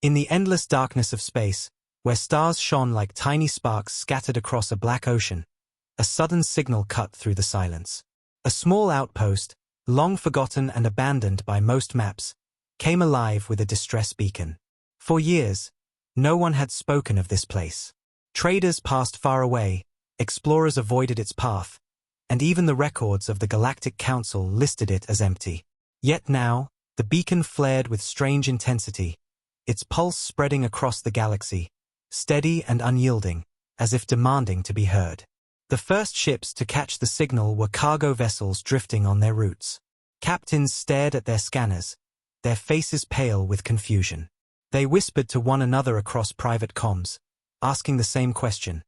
In the endless darkness of space, where stars shone like tiny sparks scattered across a black ocean, a sudden signal cut through the silence. A small outpost, long forgotten and abandoned by most maps, came alive with a distress beacon. For years, no one had spoken of this place. Traders passed far away, explorers avoided its path, and even the records of the Galactic Council listed it as empty. Yet now, the beacon flared with strange intensity, its pulse spreading across the galaxy, steady and unyielding, as if demanding to be heard. The first ships to catch the signal were cargo vessels drifting on their routes. Captains stared at their scanners, their faces pale with confusion. They whispered to one another across private comms, asking the same question.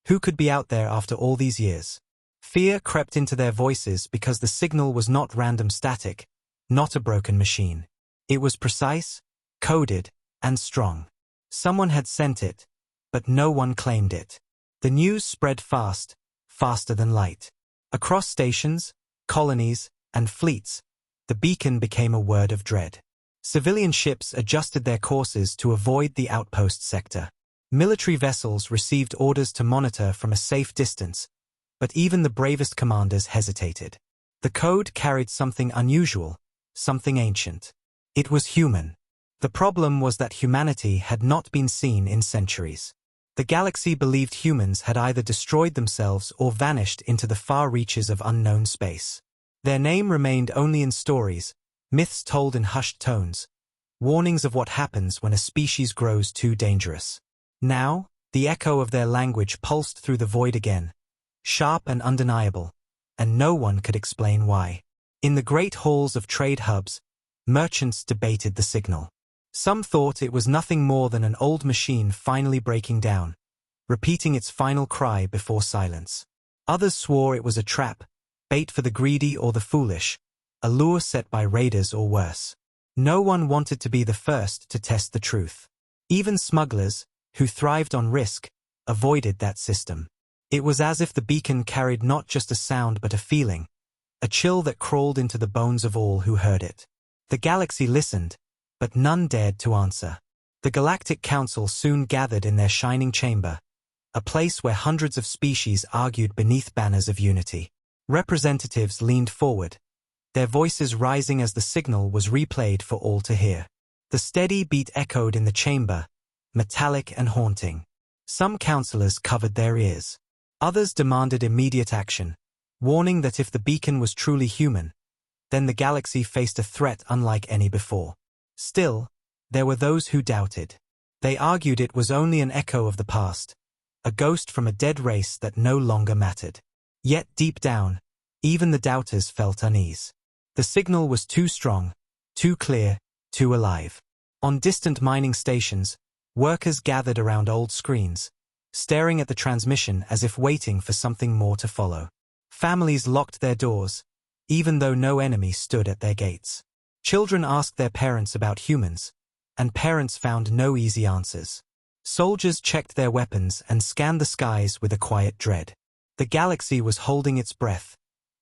Who could be out there after all these years? Fear crept into their voices because the signal was not random static, not a broken machine. It was precise, coded, and strong. Someone had sent it, but no one claimed it. The news spread fast, faster than light. Across stations, colonies, and fleets, the beacon became a word of dread. Civilian ships adjusted their courses to avoid the outpost sector. Military vessels received orders to monitor from a safe distance, but even the bravest commanders hesitated. The code carried something unusual, something ancient. It was human. The problem was that humanity had not been seen in centuries. The galaxy believed humans had either destroyed themselves or vanished into the far reaches of unknown space. Their name remained only in stories, myths told in hushed tones, warnings of what happens when a species grows too dangerous. Now, the echo of their language pulsed through the void again, sharp and undeniable, and no one could explain why. In the great halls of trade hubs, merchants debated the signal. Some thought it was nothing more than an old machine finally breaking down, repeating its final cry before silence. Others swore it was a trap, bait for the greedy or the foolish, a lure set by raiders or worse. No one wanted to be the first to test the truth. Even smugglers, who thrived on risk, avoided that system. It was as if the beacon carried not just a sound but a feeling, a chill that crawled into the bones of all who heard it. The galaxy listened, but none dared to answer. The Galactic Council soon gathered in their shining chamber, a place where hundreds of species argued beneath banners of unity. Representatives leaned forward, their voices rising as the signal was replayed for all to hear. The steady beat echoed in the chamber, metallic and haunting. Some councillors covered their ears. Others demanded immediate action, warning that if the beacon was truly human, then the galaxy faced a threat unlike any before. Still, there were those who doubted. They argued it was only an echo of the past, a ghost from a dead race that no longer mattered. Yet deep down, even the doubters felt unease. The signal was too strong, too clear, too alive. On distant mining stations, workers gathered around old screens, staring at the transmission as if waiting for something more to follow. Families locked their doors, even though no enemy stood at their gates. Children asked their parents about humans, and parents found no easy answers. Soldiers checked their weapons and scanned the skies with a quiet dread. The galaxy was holding its breath,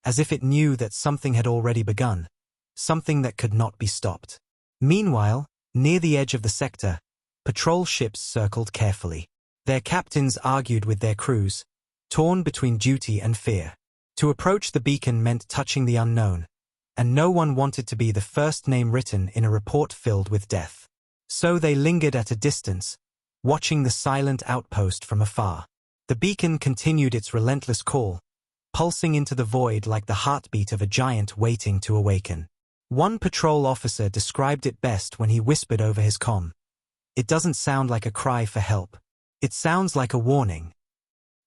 as if it knew that something had already begun, something that could not be stopped. Meanwhile, near the edge of the sector, patrol ships circled carefully. Their captains argued with their crews, torn between duty and fear. To approach the beacon meant touching the unknown, and no one wanted to be the first name written in a report filled with death. So they lingered at a distance, watching the silent outpost from afar. The beacon continued its relentless call, pulsing into the void like the heartbeat of a giant waiting to awaken. One patrol officer described it best when he whispered over his comm. "It doesn't sound like a cry for help. It sounds like a warning."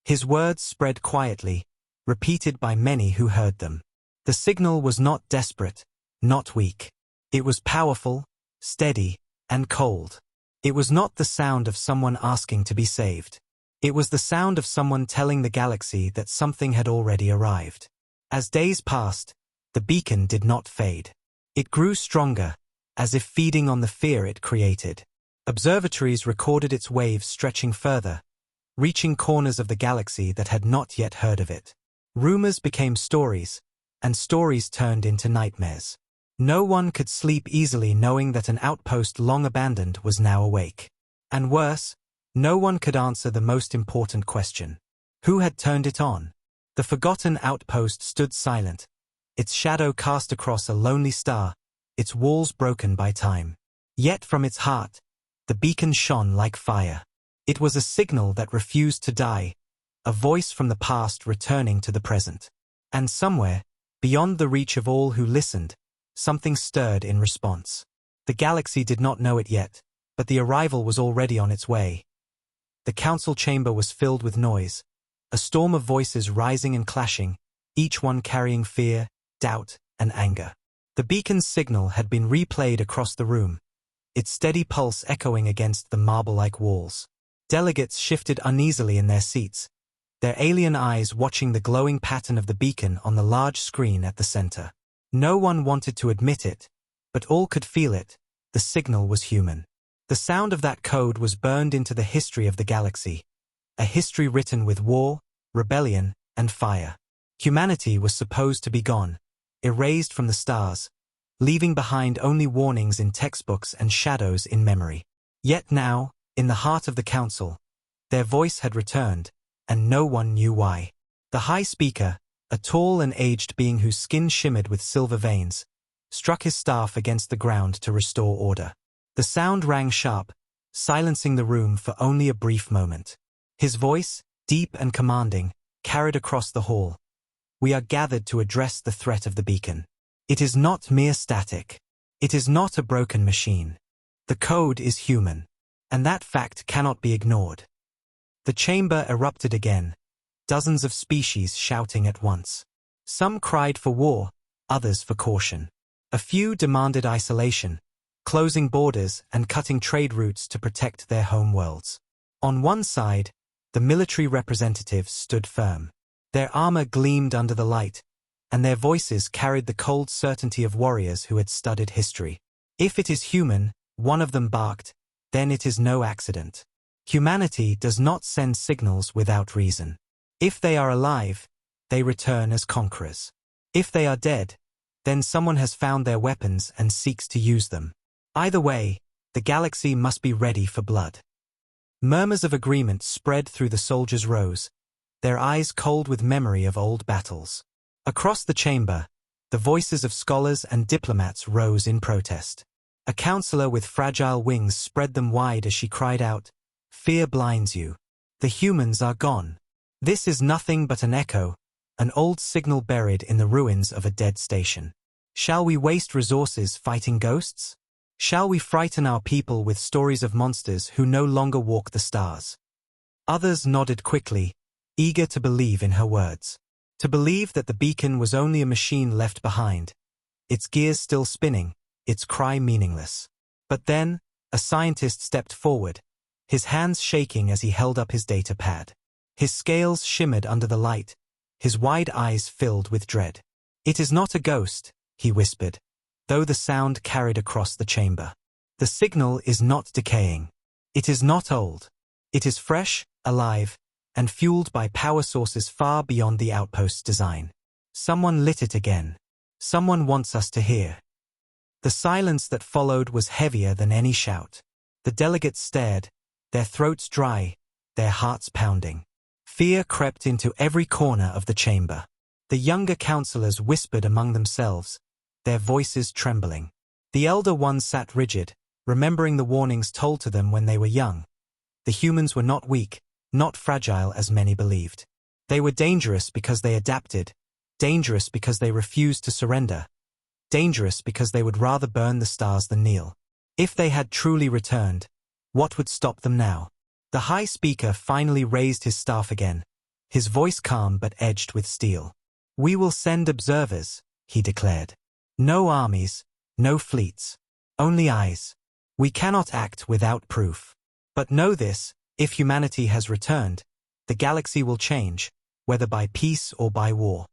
His words spread quietly, repeated by many who heard them. The signal was not desperate, not weak. It was powerful, steady, and cold. It was not the sound of someone asking to be saved. It was the sound of someone telling the galaxy that something had already arrived. As days passed, the beacon did not fade. It grew stronger, as if feeding on the fear it created. Observatories recorded its waves stretching further, reaching corners of the galaxy that had not yet heard of it. Rumors became stories, and stories turned into nightmares. No one could sleep easily knowing that an outpost long abandoned was now awake. And worse, no one could answer the most important question. Who had turned it on? The forgotten outpost stood silent, its shadow cast across a lonely star, its walls broken by time. Yet from its heart, the beacon shone like fire. It was a signal that refused to die, a voice from the past returning to the present. And somewhere, beyond the reach of all who listened, something stirred in response. The galaxy did not know it yet, but the arrival was already on its way. The council chamber was filled with noise, a storm of voices rising and clashing, each one carrying fear, doubt, and anger. The beacon's signal had been replayed across the room, its steady pulse echoing against the marble-like walls. Delegates shifted uneasily in their seats, their alien eyes watching the glowing pattern of the beacon on the large screen at the center. No one wanted to admit it, but all could feel it. The signal was human. The sound of that code was burned into the history of the galaxy, a history written with war, rebellion, and fire. Humanity was supposed to be gone, erased from the stars, leaving behind only warnings in textbooks and shadows in memory. Yet now, in the heart of the council, their voice had returned, and no one knew why. The High Speaker, a tall and aged being whose skin shimmered with silver veins, struck his staff against the ground to restore order. The sound rang sharp, silencing the room for only a brief moment. His voice, deep and commanding, carried across the hall. We are gathered to address the threat of the beacon. It is not mere static. It is not a broken machine. The code is human, and that fact cannot be ignored. The chamber erupted again, dozens of species shouting at once. Some cried for war, others for caution. A few demanded isolation, closing borders and cutting trade routes to protect their home worlds. On one side, the military representatives stood firm. Their armor gleamed under the light, and their voices carried the cold certainty of warriors who had studied history. If it is human, one of them barked, then it is no accident. Humanity does not send signals without reason. If they are alive, they return as conquerors. If they are dead, then someone has found their weapons and seeks to use them. Either way, the galaxy must be ready for blood. Murmurs of agreement spread through the soldiers' rows, their eyes cold with memory of old battles. Across the chamber, the voices of scholars and diplomats rose in protest. A counselor with fragile wings spread them wide as she cried out, "Fear blinds you. The humans are gone. This is nothing but an echo, an old signal buried in the ruins of a dead station. Shall we waste resources fighting ghosts? Shall we frighten our people with stories of monsters who no longer walk the stars?" Others nodded quickly, eager to believe in her words. To believe that the beacon was only a machine left behind, its gears still spinning, its cry meaningless. But then, a scientist stepped forward, his hands shaking as he held up his data pad. His scales shimmered under the light, his wide eyes filled with dread. "It is not a ghost," he whispered, though the sound carried across the chamber. "The signal is not decaying. It is not old. It is fresh, alive, and fueled by power sources far beyond the outpost's design. Someone lit it again. Someone wants us to hear." The silence that followed was heavier than any shout. The delegates stared, their throats dry, their hearts pounding. Fear crept into every corner of the chamber. The younger counselors whispered among themselves, their voices trembling. The elder ones sat rigid, remembering the warnings told to them when they were young. The humans were not weak, not fragile as many believed. They were dangerous because they adapted, dangerous because they refused to surrender, dangerous because they would rather burn the stars than kneel. If they had truly returned, what would stop them now? The High Speaker finally raised his staff again, his voice calm but edged with steel. "We will send observers," he declared. "No armies, no fleets, only eyes. We cannot act without proof. But know this, if humanity has returned, the galaxy will change, whether by peace or by war."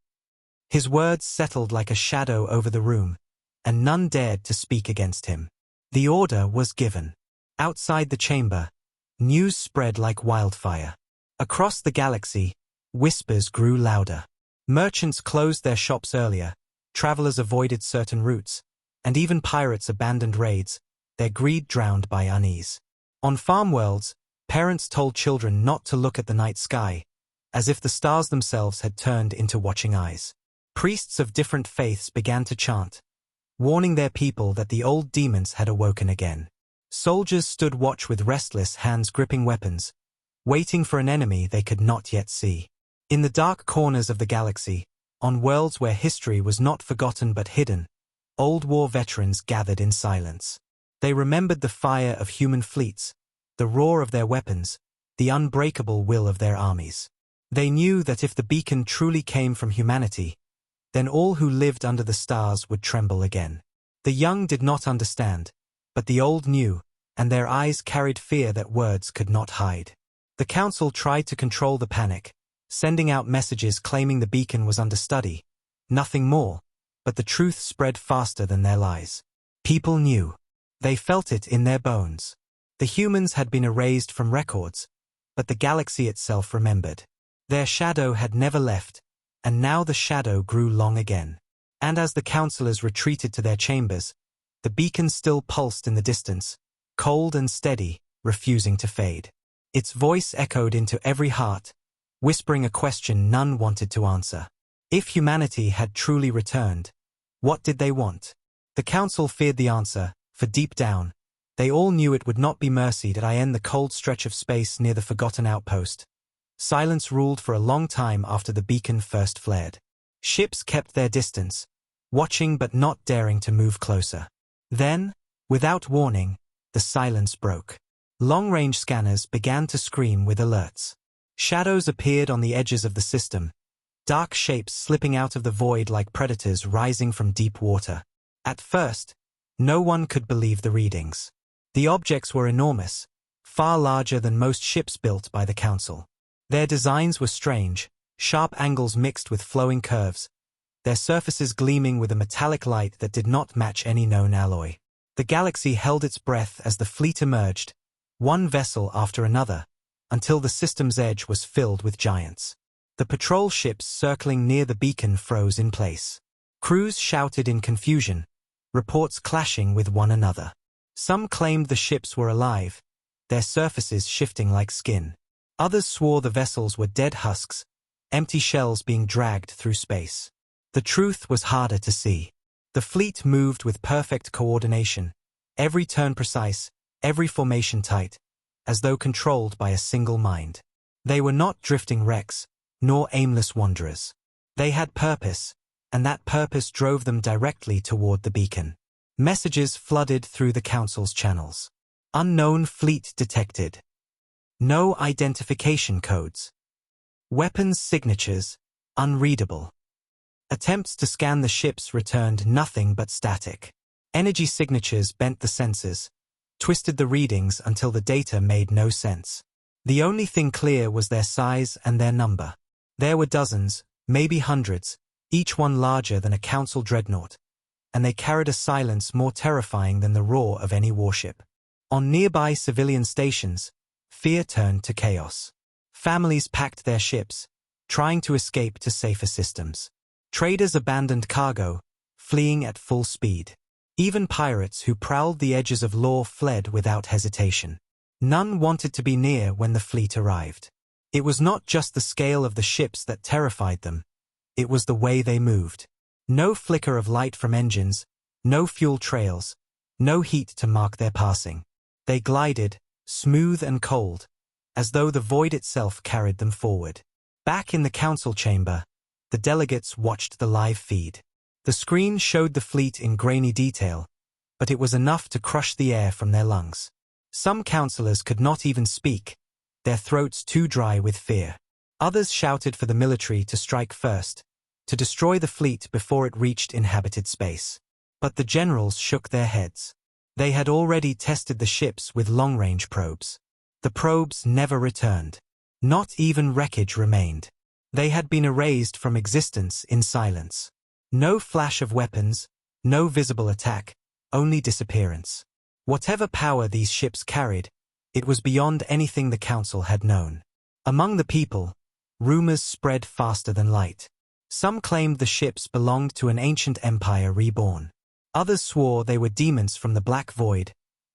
His words settled like a shadow over the room, and none dared to speak against him. The order was given. Outside the chamber, news spread like wildfire. Across the galaxy, whispers grew louder. Merchants closed their shops earlier, travelers avoided certain routes, and even pirates abandoned raids, their greed drowned by unease. On farm worlds, parents told children not to look at the night sky, as if the stars themselves had turned into watching eyes. Priests of different faiths began to chant, warning their people that the old demons had awoken again. Soldiers stood watch with restless hands gripping weapons, waiting for an enemy they could not yet see. In the dark corners of the galaxy, on worlds where history was not forgotten but hidden, old war veterans gathered in silence. They remembered the fire of human fleets, the roar of their weapons, the unbreakable will of their armies. They knew that if the beacon truly came from humanity, then all who lived under the stars would tremble again. The young did not understand, but the old knew, and their eyes carried fear that words could not hide. The council tried to control the panic, sending out messages claiming the beacon was under study. Nothing more, but the truth spread faster than their lies. People knew. They felt it in their bones. The humans had been erased from records, but the galaxy itself remembered. Their shadow had never left, and now the shadow grew long again. And as the councillors retreated to their chambers, the beacon still pulsed in the distance, cold and steady, refusing to fade. Its voice echoed into every heart, whispering a question none wanted to answer. If humanity had truly returned, what did they want? The council feared the answer, for deep down, they all knew it would not be mercy at end the cold stretch of space near the forgotten outpost. Silence ruled for a long time after the beacon first flared. Ships kept their distance, watching but not daring to move closer. Then, without warning, the silence broke. Long-range scanners began to scream with alerts. Shadows appeared on the edges of the system, dark shapes slipping out of the void like predators rising from deep water. At first, no one could believe the readings. The objects were enormous, far larger than most ships built by the Council. Their designs were strange, sharp angles mixed with flowing curves, their surfaces gleaming with a metallic light that did not match any known alloy. The galaxy held its breath as the fleet emerged, one vessel after another, until the system's edge was filled with giants. The patrol ships circling near the beacon froze in place. Crews shouted in confusion, reports clashing with one another. Some claimed the ships were alive, their surfaces shifting like skin. Others swore the vessels were dead husks, empty shells being dragged through space. The truth was harder to see. The fleet moved with perfect coordination, every turn precise, every formation tight, as though controlled by a single mind. They were not drifting wrecks, nor aimless wanderers. They had purpose, and that purpose drove them directly toward the beacon. Messages flooded through the Council's channels. Unknown fleet detected. No identification codes. Weapons signatures, unreadable. Attempts to scan the ships returned nothing but static. Energy signatures bent the sensors, twisted the readings until the data made no sense. The only thing clear was their size and their number. There were dozens, maybe hundreds, each one larger than a Council dreadnought, and they carried a silence more terrifying than the roar of any warship. On nearby civilian stations, fear turned to chaos. Families packed their ships, trying to escape to safer systems. Traders abandoned cargo, fleeing at full speed. Even pirates who prowled the edges of law fled without hesitation. None wanted to be near when the fleet arrived. It was not just the scale of the ships that terrified them, it was the way they moved. No flicker of light from engines, no fuel trails, no heat to mark their passing. They glided, smooth and cold, as though the void itself carried them forward. Back in the Council chamber, the delegates watched the live feed. The screen showed the fleet in grainy detail, but it was enough to crush the air from their lungs. Some councillors could not even speak, their throats too dry with fear. Others shouted for the military to strike first, to destroy the fleet before it reached inhabited space. But the generals shook their heads. They had already tested the ships with long-range probes. The probes never returned. Not even wreckage remained. They had been erased from existence in silence. No flash of weapons, no visible attack, only disappearance. Whatever power these ships carried, it was beyond anything the Council had known. Among the people, rumors spread faster than light. Some claimed the ships belonged to an ancient empire reborn. Others swore they were demons from the black void,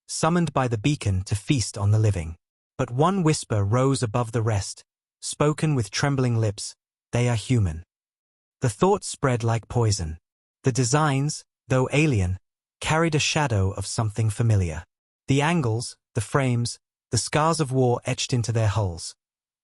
summoned by the beacon to feast on the living. But one whisper rose above the rest, spoken with trembling lips, "They are human." The thought spread like poison. The designs, though alien, carried a shadow of something familiar. The angles, the frames, the scars of war etched into their hulls.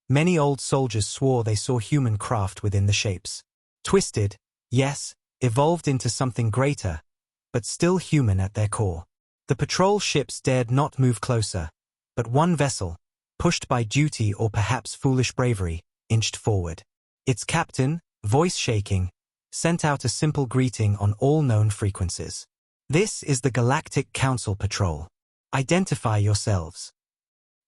Many old soldiers swore they saw human craft within the shapes. Twisted, yes, evolved into something greater, but still human at their core. The patrol ships dared not move closer, but one vessel, pushed by duty or perhaps foolish bravery, inched forward. Its captain, voice shaking, sent out a simple greeting on all known frequencies. "This is the Galactic Council Patrol. Identify yourselves."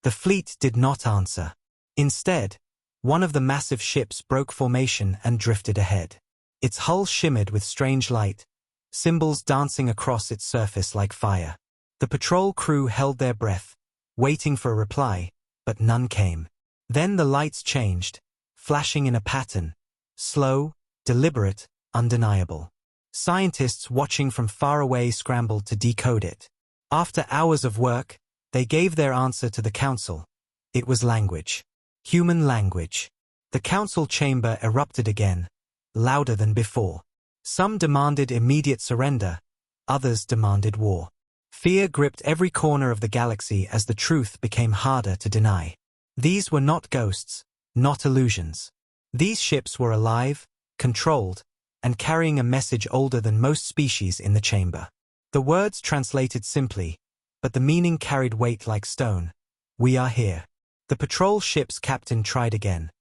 The fleet did not answer. Instead, one of the massive ships broke formation and drifted ahead. Its hull shimmered with strange light, symbols dancing across its surface like fire. The patrol crew held their breath, waiting for a reply, but none came. Then the lights changed, flashing in a pattern, slow, deliberate, undeniable. Scientists watching from far away scrambled to decode it. After hours of work, they gave their answer to the council. It was language. Human language. The council chamber erupted again, louder than before. Some demanded immediate surrender, others demanded war. Fear gripped every corner of the galaxy as the truth became harder to deny. These were not ghosts, not illusions. These ships were alive, controlled, and carrying a message older than most species in the chamber. The words translated simply, but the meaning carried weight like stone. "We are here." The patrol ship's captain tried again,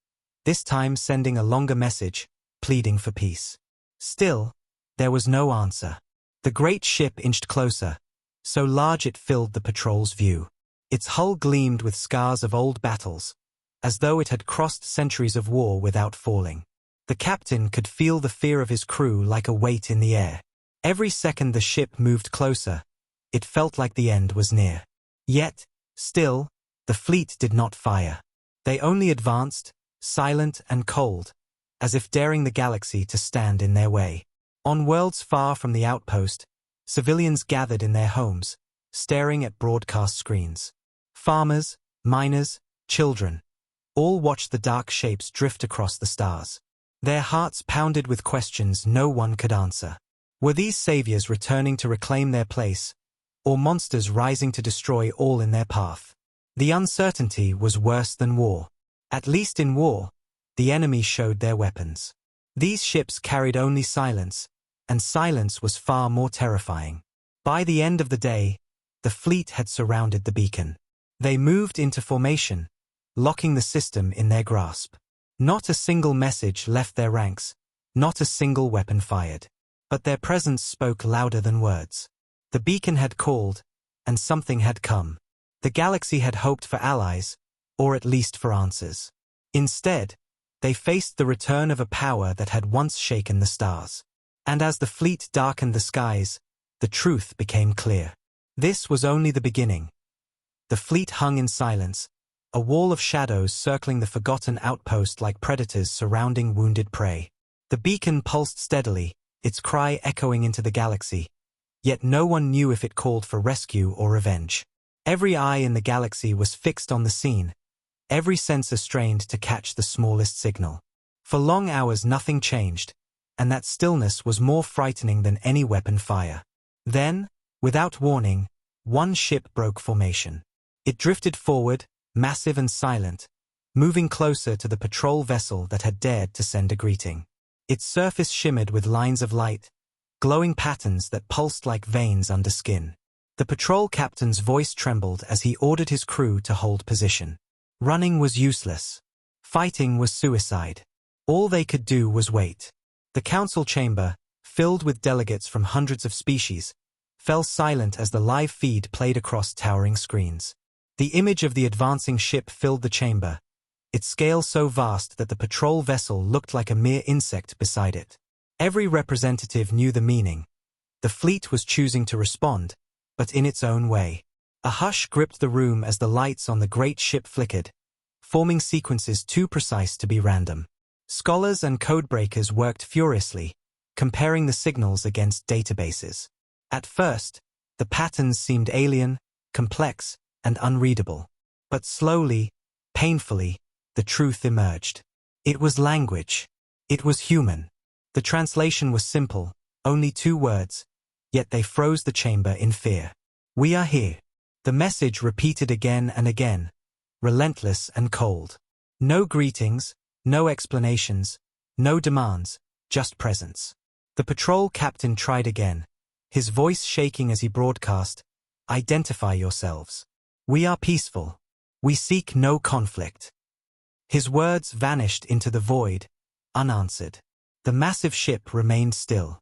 this time sending a longer message, pleading for peace. Still, there was no answer. The great ship inched closer, so large it filled the patrol's view. Its hull gleamed with scars of old battles, as though it had crossed centuries of war without falling. The captain could feel the fear of his crew like a weight in the air. Every second the ship moved closer, it felt like the end was near. Yet, still, the fleet did not fire. They only advanced, silent and cold, as if daring the galaxy to stand in their way. On worlds far from the outpost, civilians gathered in their homes, staring at broadcast screens. Farmers, miners, children, all watched the dark shapes drift across the stars. Their hearts pounded with questions no one could answer. Were these saviors returning to reclaim their place, or monsters rising to destroy all in their path? The uncertainty was worse than war. At least in war, the enemy showed their weapons. These ships carried only silence, and silence was far more terrifying. By the end of the day, the fleet had surrounded the beacon. They moved into formation, locking the system in their grasp. Not a single message left their ranks, not a single weapon fired. But their presence spoke louder than words. The beacon had called, and something had come. The galaxy had hoped for allies, or at least for answers. Instead, they faced the return of a power that had once shaken the stars. And as the fleet darkened the skies, the truth became clear. This was only the beginning. The fleet hung in silence, a wall of shadows circling the forgotten outpost like predators surrounding wounded prey. The beacon pulsed steadily, its cry echoing into the galaxy, yet no one knew if it called for rescue or revenge. Every eye in the galaxy was fixed on the scene, every sensor strained to catch the smallest signal. For long hours nothing changed, and that stillness was more frightening than any weapon fire. Then, without warning, one ship broke formation. It drifted forward, massive and silent, moving closer to the patrol vessel that had dared to send a greeting. Its surface shimmered with lines of light, glowing patterns that pulsed like veins under skin. The patrol captain's voice trembled as he ordered his crew to hold position. Running was useless. Fighting was suicide. All they could do was wait. The council chamber, filled with delegates from hundreds of species, fell silent as the live feed played across towering screens. The image of the advancing ship filled the chamber, its scale so vast that the patrol vessel looked like a mere insect beside it. Every representative knew the meaning. The fleet was choosing to respond, but in its own way. A hush gripped the room as the lights on the great ship flickered, forming sequences too precise to be random. Scholars and codebreakers worked furiously, comparing the signals against databases. At first, the patterns seemed alien, complex, and unreadable. But slowly, painfully, the truth emerged. It was language. It was human. The translation was simple, only 2 words, yet they froze the chamber in fear. We are here. The message repeated again and again, relentless and cold. No greetings, no explanations, no demands, just presence. The patrol captain tried again, his voice shaking as he broadcast, "Identify yourselves. We are peaceful. We seek no conflict." His words vanished into the void, unanswered. The massive ship remained still,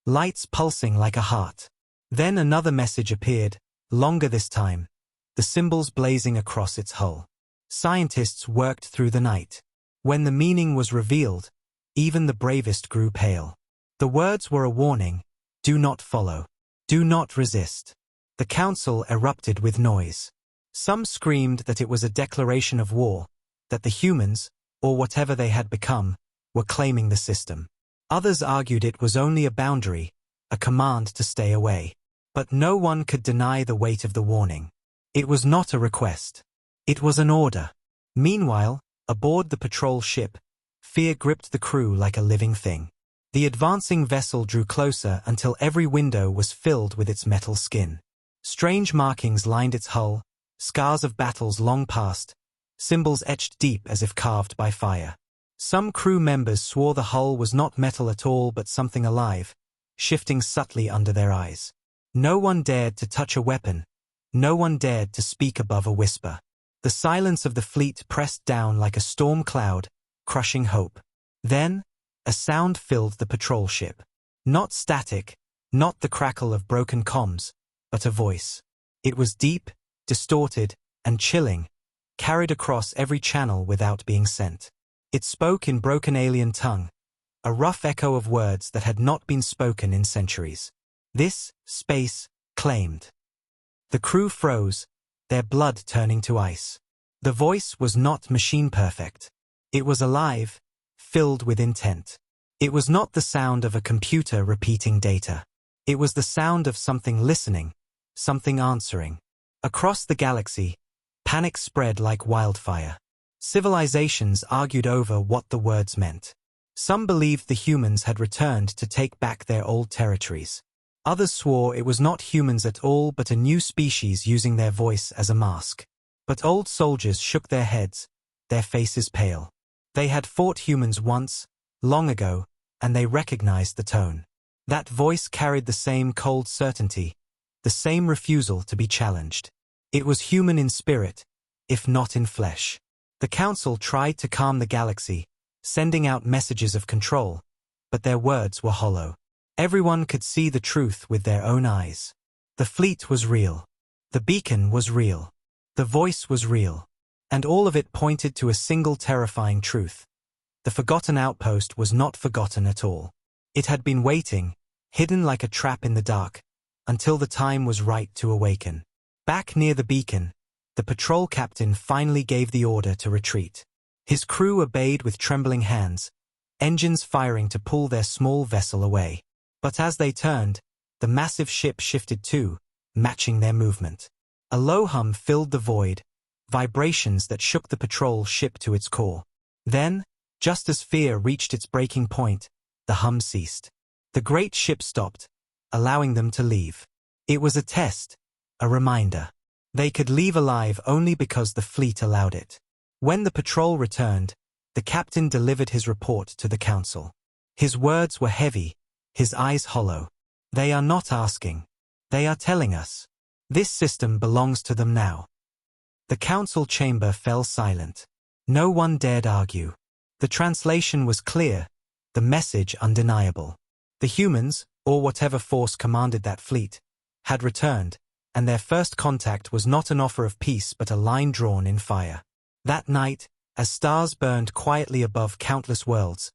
lights pulsing like a heart. Then another message appeared, longer this time, the symbols blazing across its hull. Scientists worked through the night. When the meaning was revealed, even the bravest grew pale. The words were a warning: do not follow. Do not resist. The council erupted with noise. Some screamed that it was a declaration of war, that the humans, or whatever they had become, were claiming the system. Others argued it was only a boundary, a command to stay away. But no one could deny the weight of the warning. It was not a request. It was an order. Meanwhile, aboard the patrol ship, fear gripped the crew like a living thing. The advancing vessel drew closer until every window was filled with its metal skin. Strange markings lined its hull, scars of battles long past, symbols etched deep as if carved by fire. Some crew members swore the hull was not metal at all but something alive, shifting subtly under their eyes. No one dared to touch a weapon. No one dared to speak above a whisper. The silence of the fleet pressed down like a storm cloud, crushing hope. Then, a sound filled the patrol ship. Not static, not the crackle of broken comms, but a voice. It was deep, distorted, and chilling, carried across every channel without being sent. It spoke in broken alien tongue, a rough echo of words that had not been spoken in centuries. This space claimed. The crew froze, their blood turning to ice. The voice was not machine perfect. It was alive, filled with intent. It was not the sound of a computer repeating data. It was the sound of something listening, something answering. Across the galaxy, panic spread like wildfire. Civilizations argued over what the words meant. Some believed the humans had returned to take back their old territories. Others swore it was not humans at all but a new species using their voice as a mask. But old soldiers shook their heads, their faces pale. They had fought humans once, long ago, and they recognized the tone. That voice carried the same cold certainty, the same refusal to be challenged. It was human in spirit, if not in flesh. The council tried to calm the galaxy, sending out messages of control, but their words were hollow. Everyone could see the truth with their own eyes. The fleet was real. The beacon was real. The voice was real. And all of it pointed to a single terrifying truth. The forgotten outpost was not forgotten at all. It had been waiting, hidden like a trap in the dark, until the time was right to awaken. Back near the beacon, the patrol captain finally gave the order to retreat. His crew obeyed with trembling hands, engines firing to pull their small vessel away. But as they turned, the massive ship shifted too, matching their movement. A low hum filled the void, vibrations that shook the patrol ship to its core. Then, just as fear reached its breaking point, the hum ceased. The great ship stopped, allowing them to leave. It was a test, a reminder. They could leave alive only because the fleet allowed it. When the patrol returned, the captain delivered his report to the council. His words were heavy, his eyes hollow. They are not asking. They are telling us. This system belongs to them now. The council chamber fell silent. No one dared argue. The translation was clear, the message undeniable. The humans, or whatever force commanded that fleet, had returned, and their first contact was not an offer of peace but a line drawn in fire. That night, as stars burned quietly above countless worlds,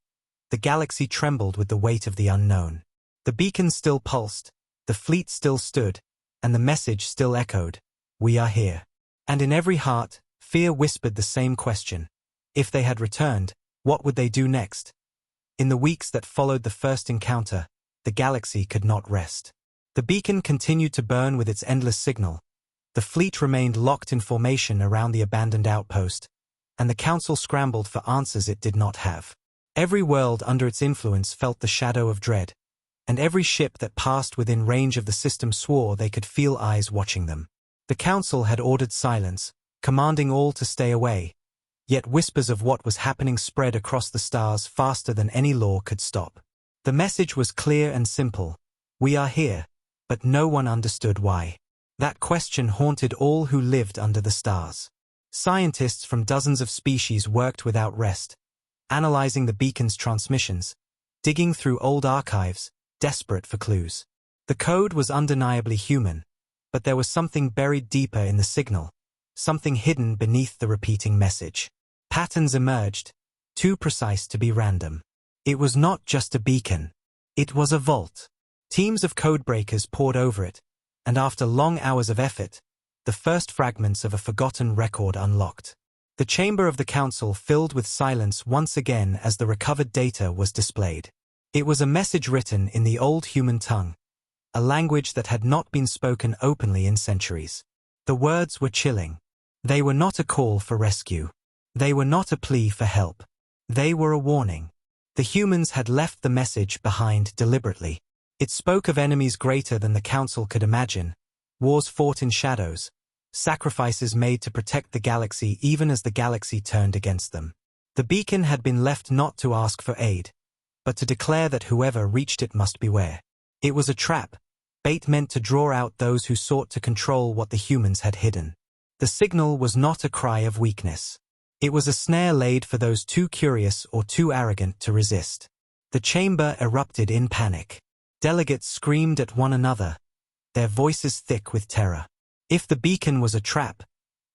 the galaxy trembled with the weight of the unknown. The beacon still pulsed, the fleet still stood, and the message still echoed, "We are here." And in every heart, fear whispered the same question. If they had returned, what would they do next? In the weeks that followed the first encounter, the galaxy could not rest. The beacon continued to burn with its endless signal. The fleet remained locked in formation around the abandoned outpost, and the Council scrambled for answers it did not have. Every world under its influence felt the shadow of dread, and every ship that passed within range of the system swore they could feel eyes watching them. The Council had ordered silence, commanding all to stay away, yet whispers of what was happening spread across the stars faster than any law could stop. The message was clear and simple: we are here, but no one understood why. That question haunted all who lived under the stars. Scientists from dozens of species worked without rest, analyzing the beacon's transmissions, digging through old archives, desperate for clues. The code was undeniably human, but there was something buried deeper in the signal, something hidden beneath the repeating message. Patterns emerged, too precise to be random. It was not just a beacon. It was a vault. Teams of codebreakers poured over it, and after long hours of effort, the first fragments of a forgotten record unlocked. The chamber of the Council filled with silence once again as the recovered data was displayed. It was a message written in the old human tongue, a language that had not been spoken openly in centuries. The words were chilling. They were not a call for rescue. They were not a plea for help. They were a warning. The humans had left the message behind deliberately. It spoke of enemies greater than the Council could imagine, wars fought in shadows, sacrifices made to protect the galaxy even as the galaxy turned against them. The beacon had been left not to ask for aid, but to declare that whoever reached it must beware. It was a trap, bait meant to draw out those who sought to control what the humans had hidden. The signal was not a cry of weakness. It was a snare laid for those too curious or too arrogant to resist. The chamber erupted in panic. Delegates screamed at one another, their voices thick with terror. If the beacon was a trap,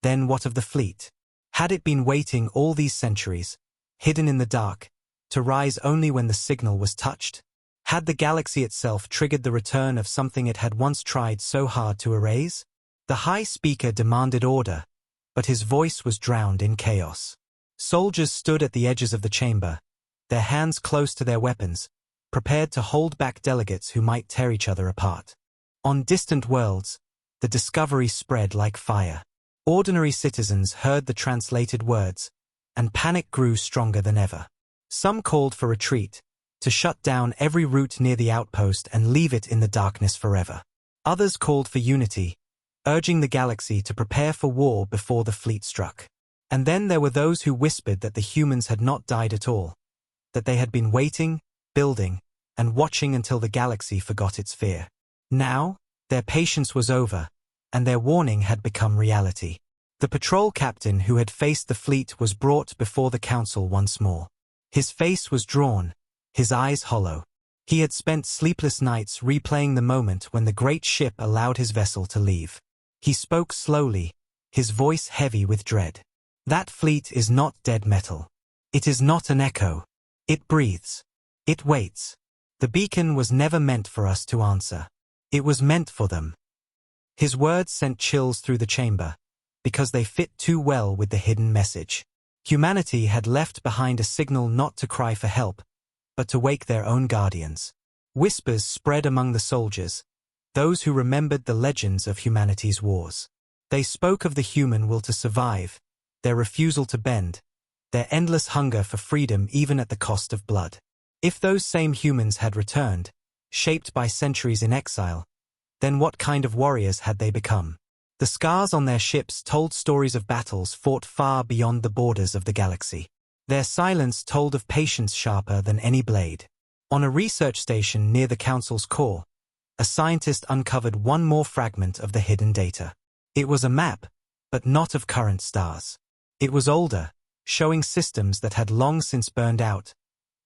then what of the fleet? Had it been waiting all these centuries, hidden in the dark, to rise only when the signal was touched? Had the galaxy itself triggered the return of something it had once tried so hard to erase? The High Speaker demanded order, but his voice was drowned in chaos. Soldiers stood at the edges of the chamber, their hands close to their weapons, prepared to hold back delegates who might tear each other apart. On distant worlds, the discovery spread like fire. Ordinary citizens heard the translated words, and panic grew stronger than ever. Some called for retreat, to shut down every route near the outpost and leave it in the darkness forever. Others called for unity, urging the galaxy to prepare for war before the fleet struck. And then there were those who whispered that the humans had not died at all, that they had been waiting, building, and watching until the galaxy forgot its fear. Now, their patience was over, and their warning had become reality. The patrol captain who had faced the fleet was brought before the Council once more. His face was drawn, his eyes hollow. He had spent sleepless nights replaying the moment when the great ship allowed his vessel to leave. He spoke slowly, his voice heavy with dread. That fleet is not dead metal. It is not an echo. It breathes. It waits. The beacon was never meant for us to answer. It was meant for them. His words sent chills through the chamber, because they fit too well with the hidden message. Humanity had left behind a signal not to cry for help, but to wake their own guardians. Whispers spread among the soldiers, those who remembered the legends of humanity's wars. They spoke of the human will to survive, their refusal to bend, their endless hunger for freedom even at the cost of blood. If those same humans had returned, shaped by centuries in exile, then what kind of warriors had they become? The scars on their ships told stories of battles fought far beyond the borders of the galaxy. Their silence told of patience sharper than any blade. On a research station near the Council's core, a scientist uncovered one more fragment of the hidden data. It was a map, but not of current stars. It was older, showing systems that had long since burned out,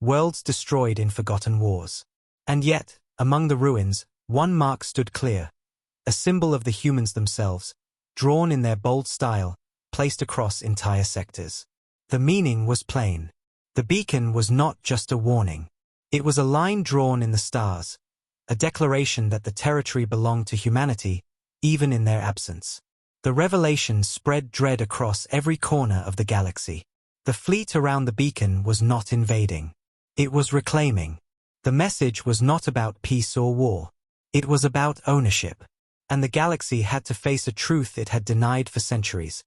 worlds destroyed in forgotten wars. And yet, among the ruins, one mark stood clear, a symbol of the humans themselves, drawn in their bold style, placed across entire sectors. The meaning was plain. The beacon was not just a warning. It was a line drawn in the stars, a declaration that the territory belonged to humanity, even in their absence. The revelation spread dread across every corner of the galaxy. The fleet around the beacon was not invading. It was reclaiming. The message was not about peace or war. It was about ownership. And the galaxy had to face a truth it had denied for centuries.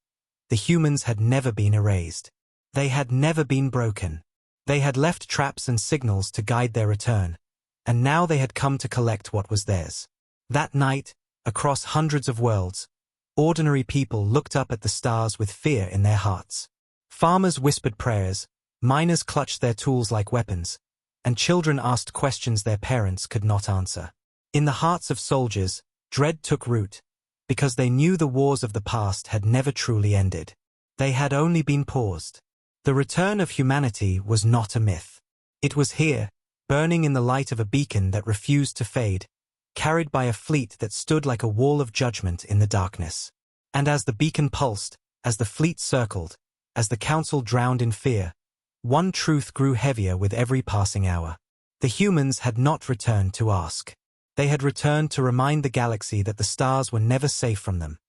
The humans had never been erased. They had never been broken. They had left traps and signals to guide their return, and now they had come to collect what was theirs. That night, across hundreds of worlds, ordinary people looked up at the stars with fear in their hearts. Farmers whispered prayers, miners clutched their tools like weapons, and children asked questions their parents could not answer. In the hearts of soldiers, dread took root, because they knew the wars of the past had never truly ended. They had only been paused. The return of humanity was not a myth. It was here, burning in the light of a beacon that refused to fade, carried by a fleet that stood like a wall of judgment in the darkness. And as the beacon pulsed, as the fleet circled, as the council drowned in fear, one truth grew heavier with every passing hour. The humans had not returned to ask. They had returned to remind the galaxy that the stars were never safe from them.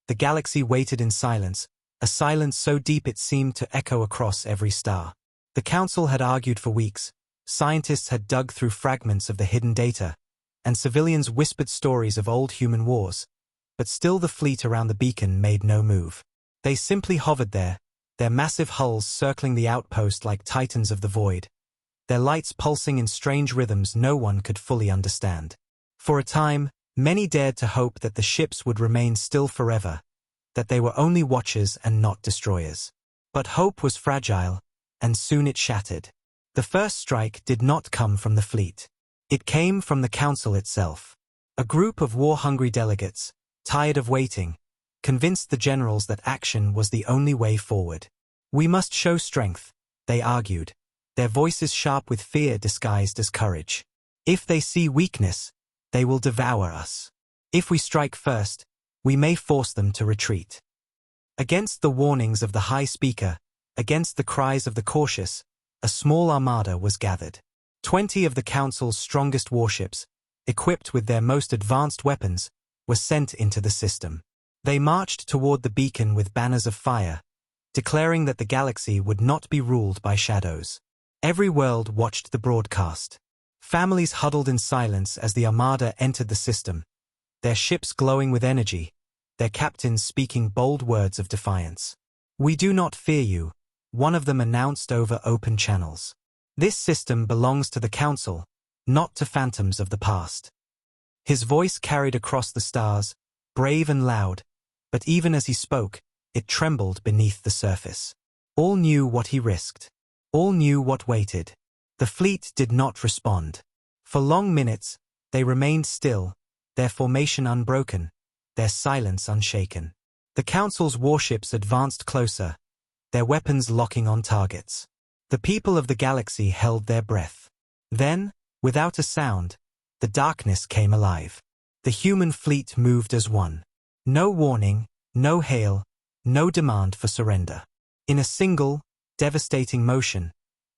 The galaxy waited in silence, a silence so deep it seemed to echo across every star. The council had argued for weeks, scientists had dug through fragments of the hidden data, and civilians whispered stories of old human wars, but still the fleet around the beacon made no move. They simply hovered there, their massive hulls circling the outpost like titans of the void, their lights pulsing in strange rhythms no one could fully understand. For a time, many dared to hope that the ships would remain still forever, that they were only watchers and not destroyers. But hope was fragile, and soon it shattered. The first strike did not come from the fleet. It came from the council itself. A group of war-hungry delegates, tired of waiting, convinced the generals that action was the only way forward. We must show strength, they argued, their voices sharp with fear disguised as courage. If they see weakness, they will devour us. If we strike first, we may force them to retreat. Against the warnings of the High Speaker, against the cries of the cautious, a small armada was gathered. 20 of the Council's strongest warships, equipped with their most advanced weapons, were sent into the system. They marched toward the beacon with banners of fire, declaring that the galaxy would not be ruled by shadows. Every world watched the broadcast. Families huddled in silence as the armada entered the system, their ships glowing with energy, their captains speaking bold words of defiance. "We do not fear you," one of them announced over open channels. "This system belongs to the Council, not to phantoms of the past." His voice carried across the stars, brave and loud, but even as he spoke, it trembled beneath the surface. All knew what he risked. All knew what waited. The fleet did not respond. For long minutes, they remained still, their formation unbroken, their silence unshaken. The Council's warships advanced closer, their weapons locking on targets. The people of the galaxy held their breath. Then, without a sound, the darkness came alive. The human fleet moved as one. No warning, no hail, no demand for surrender. In a single, devastating motion,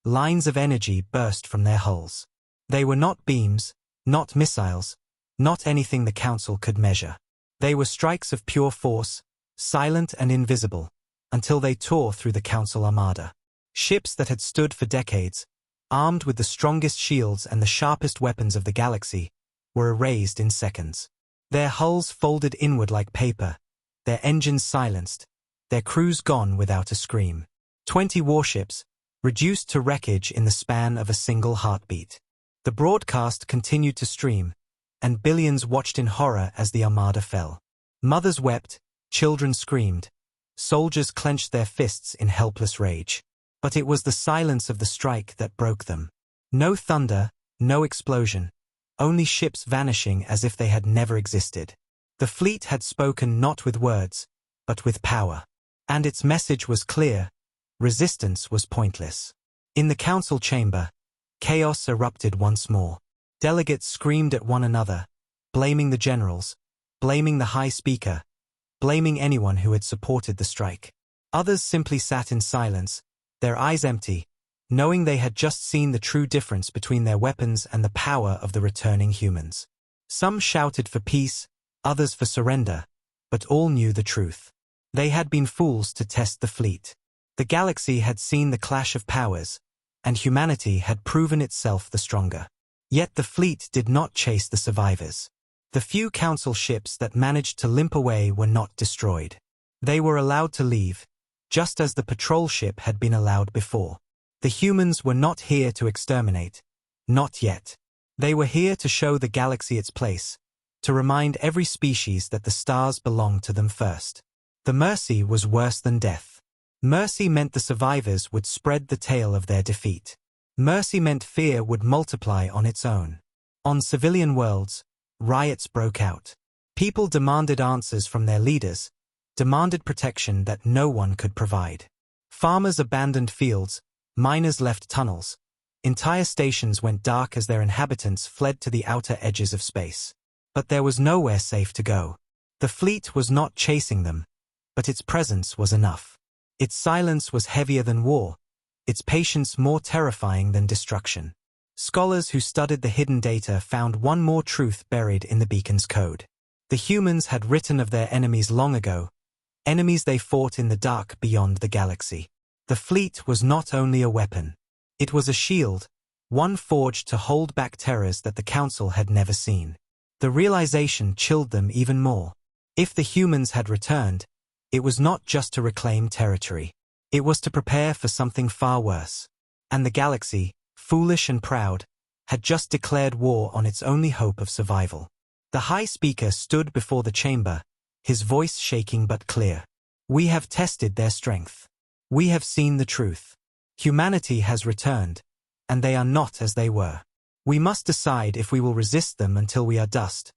lines of energy burst from their hulls. They were not beams, not missiles, not anything the Council could measure. They were strikes of pure force, silent and invisible, until they tore through the Council armada. Ships that had stood for decades, armed with the strongest shields and the sharpest weapons of the galaxy, were erased in seconds. Their hulls folded inward like paper, their engines silenced, their crews gone without a scream. 20 warships, reduced to wreckage in the span of a single heartbeat. The broadcast continued to stream, and billions watched in horror as the armada fell. Mothers wept, children screamed, soldiers clenched their fists in helpless rage. But it was the silence of the strike that broke them. No thunder, no explosion, only ships vanishing as if they had never existed. The fleet had spoken not with words, but with power. And its message was clear: resistance was pointless. In the council chamber, chaos erupted once more. Delegates screamed at one another, blaming the generals, blaming the High Speaker, blaming anyone who had supported the strike. Others simply sat in silence, their eyes empty, knowing they had just seen the true difference between their weapons and the power of the returning humans. Some shouted for peace, others for surrender, but all knew the truth. They had been fools to test the fleet. The galaxy had seen the clash of powers, and humanity had proven itself the stronger. Yet the fleet did not chase the survivors. The few council ships that managed to limp away were not destroyed. They were allowed to leave, just as the patrol ship had been allowed before. The humans were not here to exterminate. Not yet. They were here to show the galaxy its place, to remind every species that the stars belonged to them first. The mercy was worse than death. Mercy meant the survivors would spread the tale of their defeat. Mercy meant fear would multiply on its own. On civilian worlds, riots broke out. People demanded answers from their leaders, demanded protection that no one could provide. Farmers abandoned fields, miners left tunnels. Entire stations went dark as their inhabitants fled to the outer edges of space. But there was nowhere safe to go. The fleet was not chasing them, but its presence was enough. Its silence was heavier than war, its patience more terrifying than destruction. Scholars who studied the hidden data found one more truth buried in the beacon's code. The humans had written of their enemies long ago, enemies they fought in the dark beyond the galaxy. The fleet was not only a weapon. It was a shield, one forged to hold back terrors that the Council had never seen. The realization chilled them even more. If the humans had returned, it was not just to reclaim territory. It was to prepare for something far worse. And the galaxy, foolish and proud, had just declared war on its only hope of survival. The High Speaker stood before the chamber, his voice shaking but clear. We have tested their strength. We have seen the truth. Humanity has returned, and they are not as they were. We must decide if we will resist them until we are dust,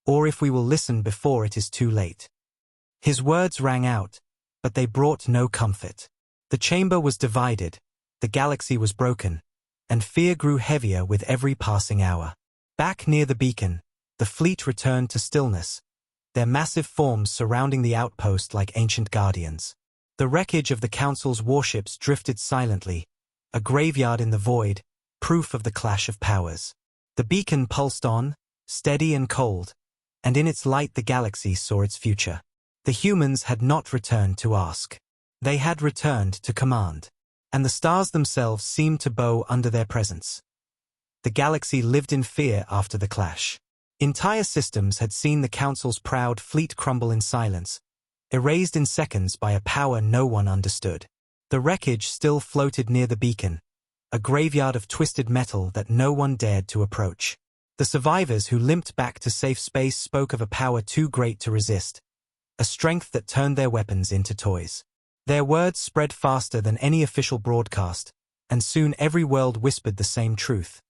or if we will listen before it is too late. His words rang out, but they brought no comfort. The chamber was divided, the galaxy was broken, and fear grew heavier with every passing hour. Back near the beacon, the fleet returned to stillness, their massive forms surrounding the outpost like ancient guardians. The wreckage of the Council's warships drifted silently, a graveyard in the void, proof of the clash of powers. The beacon pulsed on, steady and cold, and in its light the galaxy saw its future. The humans had not returned to ask. They had returned to command. And the stars themselves seemed to bow under their presence. The galaxy lived in fear after the clash. Entire systems had seen the Council's proud fleet crumble in silence, erased in seconds by a power no one understood. The wreckage still floated near the beacon, a graveyard of twisted metal that no one dared to approach. The survivors who limped back to safe space spoke of a power too great to resist, a strength that turned their weapons into toys. Their words spread faster than any official broadcast, and soon every world whispered the same truth.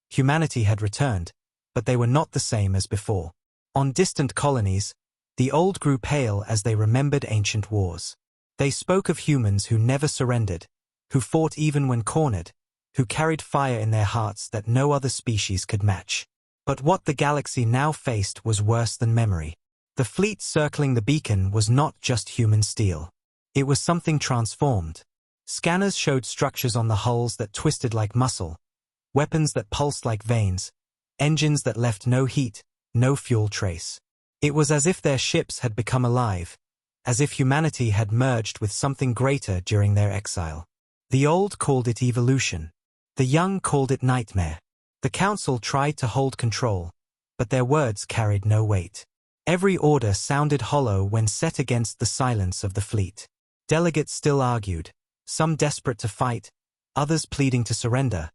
Humanity had returned, but they were not the same as before. On distant colonies, the old grew pale as they remembered ancient wars. They spoke of humans who never surrendered, who fought even when cornered, who carried fire in their hearts that no other species could match. But what the galaxy now faced was worse than memory. The fleet circling the beacon was not just human steel. It was something transformed. Scanners showed structures on the hulls that twisted like muscle, weapons that pulsed like veins, engines that left no heat, no fuel trace. It was as if their ships had become alive, as if humanity had merged with something greater during their exile. The old called it evolution. The young called it nightmare. The Council tried to hold control, but their words carried no weight. Every order sounded hollow when set against the silence of the fleet. Delegates still argued, some desperate to fight, others pleading to surrender,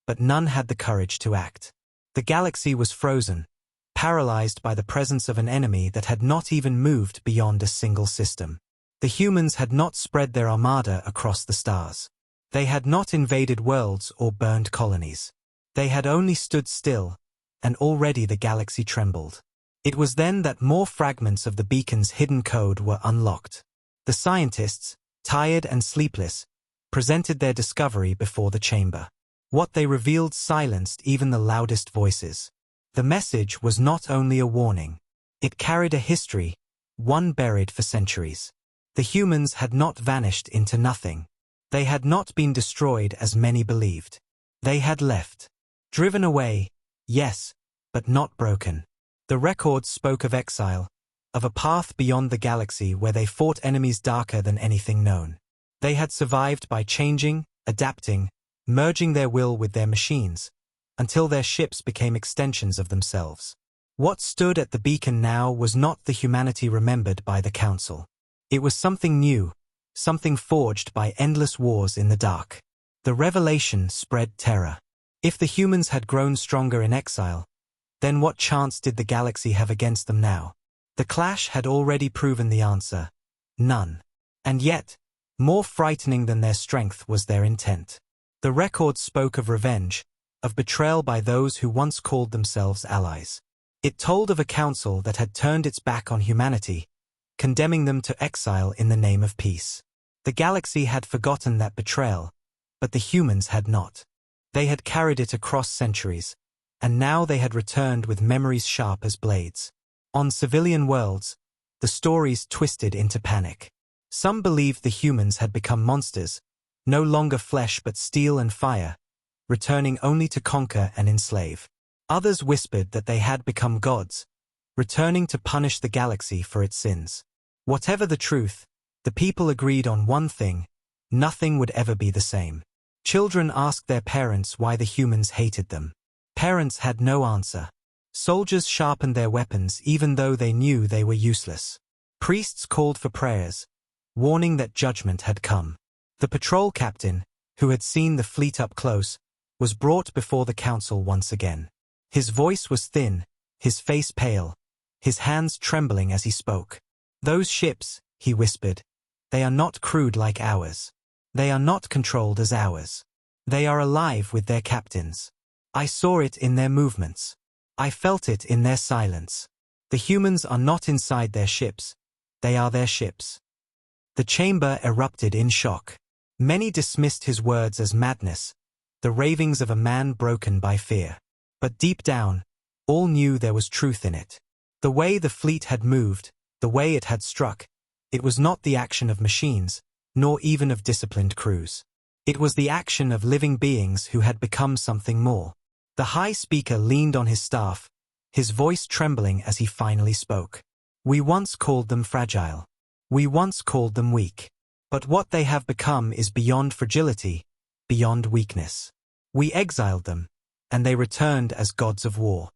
but none had the courage to act. The galaxy was frozen, paralyzed by the presence of an enemy that had not even moved beyond a single system. The humans had not spread their armada across the stars. They had not invaded worlds or burned colonies. They had only stood still, and already the galaxy trembled. It was then that more fragments of the beacon's hidden code were unlocked. The scientists, tired and sleepless, presented their discovery before the chamber. What they revealed silenced even the loudest voices. The message was not only a warning. It carried a history, one buried for centuries. The humans had not vanished into nothing. They had not been destroyed as many believed. They had left. Driven away, yes, but not broken. The records spoke of exile, of a path beyond the galaxy where they fought enemies darker than anything known. They had survived by changing, adapting, merging their will with their machines, until their ships became extensions of themselves. What stood at the beacon now was not the humanity remembered by the Council. It was something new, something forged by endless wars in the dark. The revelation spread terror. If the humans had grown stronger in exile, then what chance did the galaxy have against them now? The clash had already proven the answer: none. And yet, more frightening than their strength was their intent. The record spoke of revenge, of betrayal by those who once called themselves allies. It told of a council that had turned its back on humanity, condemning them to exile in the name of peace. The galaxy had forgotten that betrayal, but the humans had not. They had carried it across centuries, and now they had returned with memories sharp as blades. On civilian worlds, the stories twisted into panic. Some believed the humans had become monsters, no longer flesh but steel and fire, returning only to conquer and enslave. Others whispered that they had become gods, returning to punish the galaxy for its sins. Whatever the truth, the people agreed on one thing: nothing would ever be the same. Children asked their parents why the humans hated them. Parents had no answer. Soldiers sharpened their weapons even though they knew they were useless. Priests called for prayers, warning that judgment had come. The patrol captain, who had seen the fleet up close, was brought before the council once again. His voice was thin, his face pale, his hands trembling as he spoke. "Those ships," he whispered, "they are not crewed like ours. They are not controlled as ours. They are alive with their captains. I saw it in their movements. I felt it in their silence. The humans are not inside their ships. They are their ships." The chamber erupted in shock. Many dismissed his words as madness, the ravings of a man broken by fear. But deep down, all knew there was truth in it. The way the fleet had moved, the way it had struck, it was not the action of machines, nor even of disciplined crews. It was the action of living beings who had become something more. The high speaker leaned on his staff, his voice trembling as he finally spoke. "We once called them fragile. We once called them weak. But what they have become is beyond fragility, beyond weakness. We exiled them, and they returned as gods of war."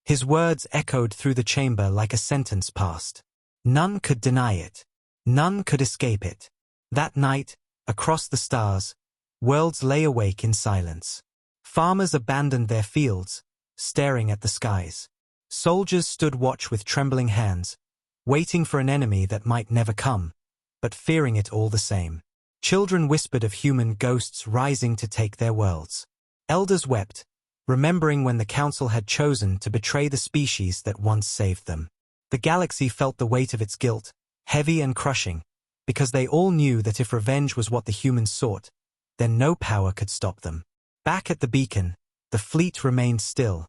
His words echoed through the chamber like a sentence passed. None could deny it. None could escape it. That night, across the stars, worlds lay awake in silence. Farmers abandoned their fields, staring at the skies. Soldiers stood watch with trembling hands, waiting for an enemy that might never come, but fearing it all the same. Children whispered of human ghosts rising to take their worlds. Elders wept, remembering when the council had chosen to betray the species that once saved them. The galaxy felt the weight of its guilt, heavy and crushing, because they all knew that if revenge was what the humans sought, then no power could stop them. Back at the beacon, the fleet remained still,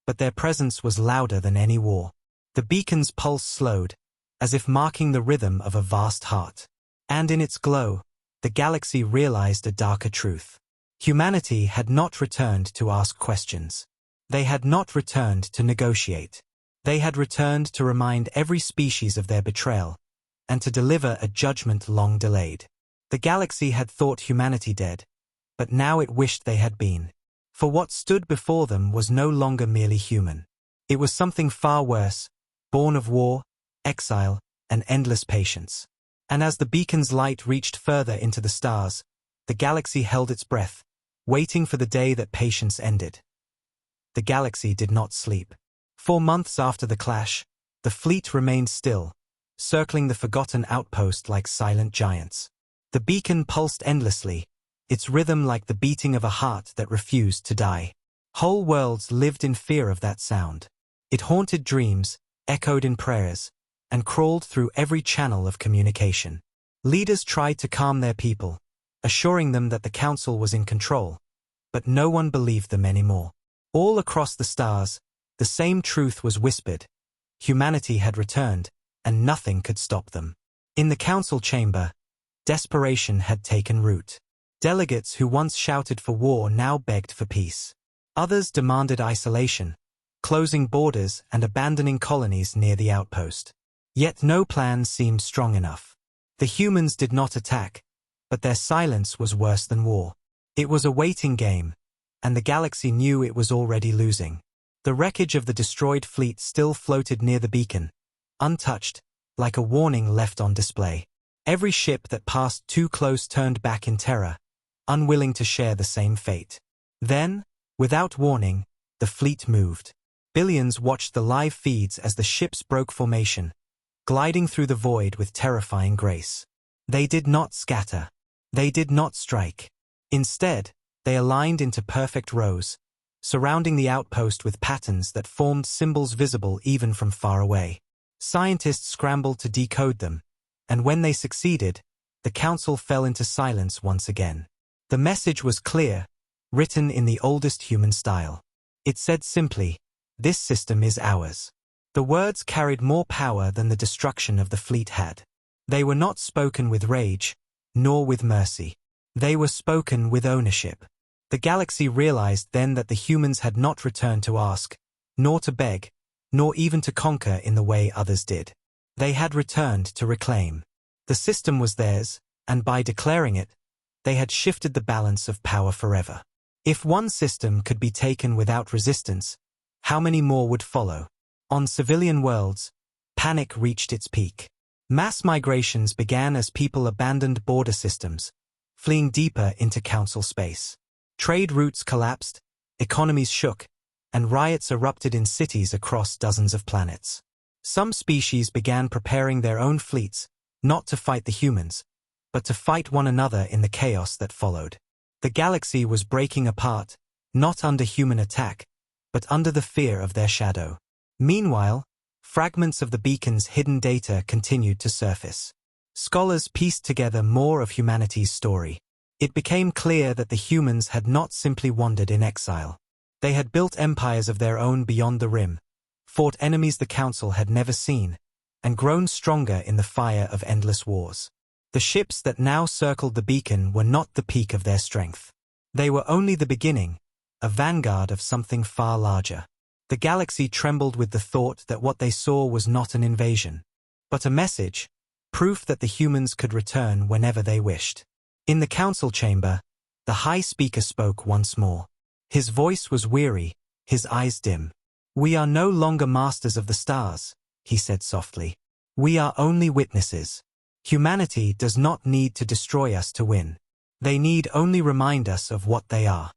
but their presence was louder than any war. The beacon's pulse slowed, as if marking the rhythm of a vast heart. And in its glow, the galaxy realized a darker truth. Humanity had not returned to ask questions. They had not returned to negotiate. They had returned to remind every species of their betrayal, and to deliver a judgment long delayed. The galaxy had thought humanity dead, but now it wished they had been. For what stood before them was no longer merely human. It was something far worse, born of war, exile, and endless patience. And as the beacon's light reached further into the stars, the galaxy held its breath, waiting for the day that patience ended. The galaxy did not sleep. 4 months after the clash, the fleet remained still, circling the forgotten outpost like silent giants. The beacon pulsed endlessly, its rhythm like the beating of a heart that refused to die. Whole worlds lived in fear of that sound. It haunted dreams, echoed in prayers, and crawled through every channel of communication. Leaders tried to calm their people, assuring them that the council was in control, but no one believed them anymore. All across the stars, the same truth was whispered: humanity had returned, and nothing could stop them. In the council chamber, desperation had taken root. Delegates who once shouted for war now begged for peace. Others demanded isolation, closing borders and abandoning colonies near the outpost. Yet no plan seemed strong enough. The humans did not attack, but their silence was worse than war. It was a waiting game, and the galaxy knew it was already losing. The wreckage of the destroyed fleet still floated near the beacon, untouched, like a warning left on display. Every ship that passed too close turned back in terror, unwilling to share the same fate. Then, without warning, the fleet moved. Billions watched the live feeds as the ships broke formation, gliding through the void with terrifying grace. They did not scatter. They did not strike. Instead, they aligned into perfect rows, surrounding the outpost with patterns that formed symbols visible even from far away. Scientists scrambled to decode them, and when they succeeded, the council fell into silence once again. The message was clear, written in the oldest human style. It said simply, "This system is ours." The words carried more power than the destruction of the fleet had. They were not spoken with rage, nor with mercy. They were spoken with ownership. The galaxy realized then that the humans had not returned to ask, nor to beg, nor even to conquer in the way others did. They had returned to reclaim. The system was theirs, and by declaring it, they had shifted the balance of power forever. If one system could be taken without resistance, how many more would follow? On civilian worlds, panic reached its peak. Mass migrations began as people abandoned border systems, fleeing deeper into council space. Trade routes collapsed, economies shook, and riots erupted in cities across dozens of planets. Some species began preparing their own fleets, not to fight the humans, but to fight one another in the chaos that followed. The galaxy was breaking apart, not under human attack, but under the fear of their shadow. Meanwhile, fragments of the beacon's hidden data continued to surface. Scholars pieced together more of humanity's story. It became clear that the humans had not simply wandered in exile. They had built empires of their own beyond the rim, fought enemies the Council had never seen, and grown stronger in the fire of endless wars. The ships that now circled the beacon were not the peak of their strength. They were only the beginning, a vanguard of something far larger. The galaxy trembled with the thought that what they saw was not an invasion, but a message, proof that the humans could return whenever they wished. In the council chamber, the High Speaker spoke once more. His voice was weary, his eyes dim. "We are no longer masters of the stars," he said softly. "We are only witnesses. Humanity does not need to destroy us to win. They need only remind us of what they are."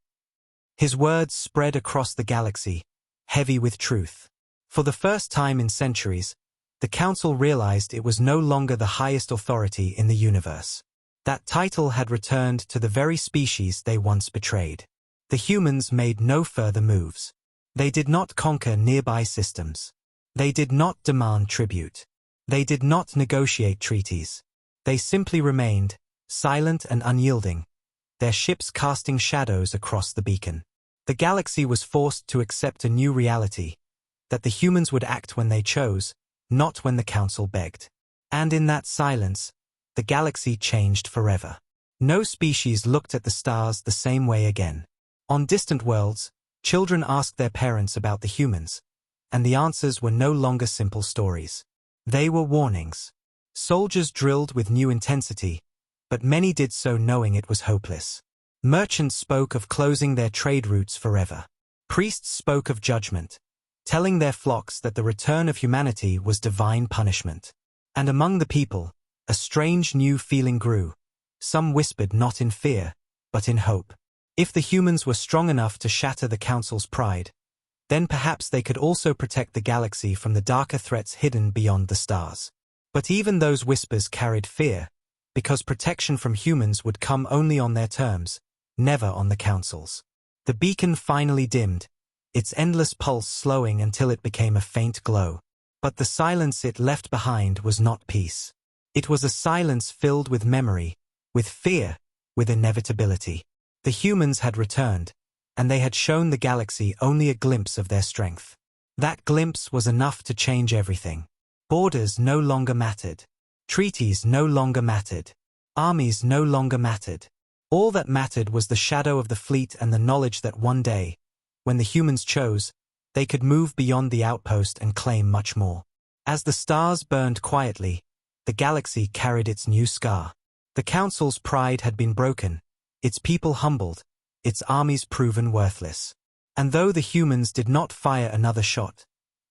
His words spread across the galaxy, heavy with truth. For the first time in centuries, the Council realized it was no longer the highest authority in the universe. That title had returned to the very species they once betrayed. The humans made no further moves. They did not conquer nearby systems. They did not demand tribute. They did not negotiate treaties. They simply remained, silent and unyielding, their ships casting shadows across the beacon. The galaxy was forced to accept a new reality, that the humans would act when they chose, not when the Council begged. And in that silence, the galaxy changed forever. No species looked at the stars the same way again. On distant worlds, children asked their parents about the humans, and the answers were no longer simple stories. They were warnings. Soldiers drilled with new intensity, but many did so knowing it was hopeless. Merchants spoke of closing their trade routes forever. Priests spoke of judgment, telling their flocks that the return of humanity was divine punishment. And among the people, a strange new feeling grew. Some whispered not in fear, but in hope. If the humans were strong enough to shatter the Council's pride, then perhaps they could also protect the galaxy from the darker threats hidden beyond the stars. But even those whispers carried fear, because protection from humans would come only on their terms, never on the Council's. The beacon finally dimmed, its endless pulse slowing until it became a faint glow. But the silence it left behind was not peace. It was a silence filled with memory, with fear, with inevitability. The humans had returned, and they had shown the galaxy only a glimpse of their strength. That glimpse was enough to change everything. Borders no longer mattered. Treaties no longer mattered. Armies no longer mattered. All that mattered was the shadow of the fleet and the knowledge that one day, when the humans chose, they could move beyond the outpost and claim much more. As the stars burned quietly, the galaxy carried its new scar. The Council's pride had been broken, its people humbled, its armies proven worthless. And though the humans did not fire another shot,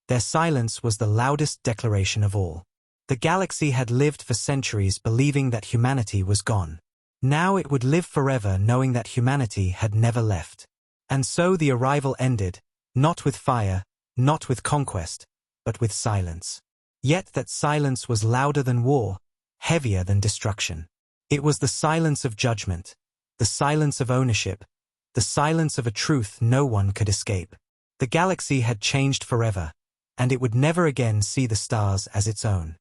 their silence was the loudest declaration of all. The galaxy had lived for centuries believing that humanity was gone. Now it would live forever knowing that humanity had never left. And so the arrival ended, not with fire, not with conquest, but with silence. Yet that silence was louder than war, heavier than destruction. It was the silence of judgment, the silence of ownership, the silence of a truth no one could escape. The galaxy had changed forever, and it would never again see the stars as its own.